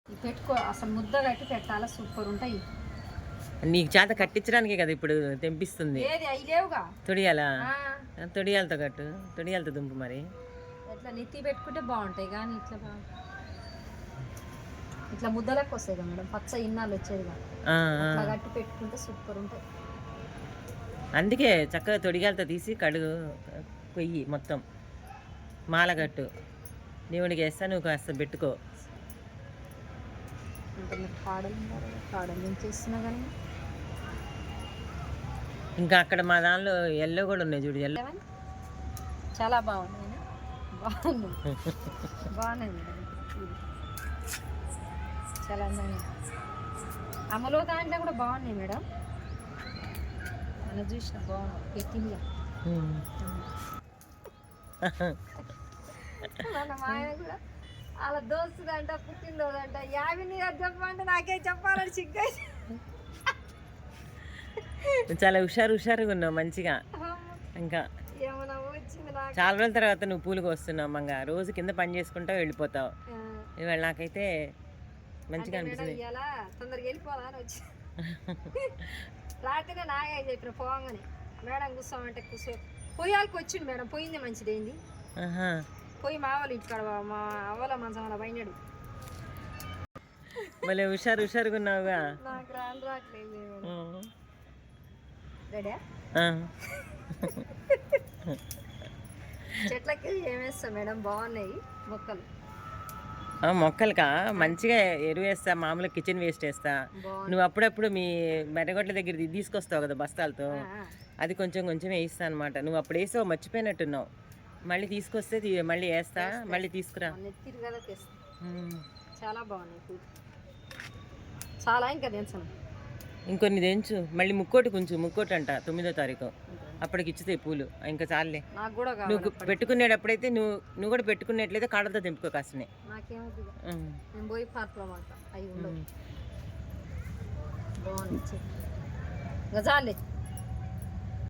ఇవి పెట్టుకో, అసలు ముద్ద కట్టి పెట్టాలా, సూపర్ ఉంటాయి. నీకు చేత కట్టించడానికే కదా ఇప్పుడు తెంపిస్తుంది. ఏది అవి లేవుగా. తొడియాలా? తొడియాలతో కట్టు, తొడియాలతో దుంపు. మరి ఇట్లా నెత్తి పెట్టుకుంటే బాగుంటాయి, కానీ ఇట్లా ఇట్లా ముద్దలకు వస్తాయి కదా మేడం, పచ్చ ఇన్నాళ్ళు వచ్చేదిగా, అట్లా కట్టి పెట్టుకుంటే సూపర్ ఉంటాయి. అందుకే చక్కగా తొడిగాలతో తీసి కడుగు, కొయ్యి మొత్తం మాలగట్టు, దేవుడికి వేస్తా, నువ్వు కాస్త పెట్టుకో. ఇంకా అక్కడ మా దానిలో ఎల్లో కూడా ఉన్నాయి చూడు, ఎల్లో చాలా బాగుంది. బాగున్నాయి చాలా అందంగా. అమలో దాంట్లో కూడా బాగున్నాయి మేడం, మనం చూసిన బాగుంది పెట్టిందిగా. మన మాయ కూడా వాళ్ళ దోస్తుదంట, పుట్టినరోజంట, యావిని చెప్పంటే నాకే చెప్పాలని సిగ్గు. చాలా హుషారుగా ఉన్నావు మంచిగా. ఇంకా ఏమన్నా వచ్చింది నాకు. చాలా రోజుల తర్వాత నువ్వు పూలుగా వస్తున్నావు మంగ, రోజు కింద పని చేసుకుంటావు వెళ్ళిపోతావు. ఇవాళ నాకైతే మంచిగా అనిపిస్తుంది. ఇలా తొందరగా వెళ్ళిపోదా అని వచ్చి రాత్రినే నాగే చెప్పిన పోగానే, మేడం కూర్చోమంటే కూర్చో, పొయ్యాలకి వచ్చిండు మేడం, పోయింది మంచిదేంది. పోయి మా వాళ్ళు ఇంటికాడ మా అవ్వలో మంచం అలా పోయినాడు. మళ్ళీ హుషారుగా ఉన్నావుగా. నాకు రాట్లేదు. రెడీ చెట్లకి ఏమేస్తా మేడం, బాగున్నాయి మొక్కలు. మొక్కలకా మంచిగా ఎరువు వేస్తా, మామూలుగా కిచెన్ వేస్ట్ వేస్తా. నువ్వు అప్పుడప్పుడు మీ మెరగొడ్ల దగ్గర తీసుకొస్తావు కదా బస్తాలతో, అది కొంచెం వేయిస్తా అనమాట. నువ్వు అప్పుడు వేసావు, మర్చిపోయినట్టున్నావు. మళ్ళీ తీసుకొస్తే మళ్ళీ వేస్తా, మళ్ళీ తీసుకురా. చాలా బాగున్నాయి, చాలా ఇంకా తెంచను, ఇంకొన్ని తెంచు. మళ్ళీ ముక్కోటి అంట 9వ తారీఖు, అప్పటికి ఇచ్చితే పూలు. ఇంకా చాలే. నువ్వు పెట్టుకునేటప్పుడైతే నువ్వు కూడా పెట్టుకునేట్లయితే కాడలతో తెంపుకో కాసనే. చాలే.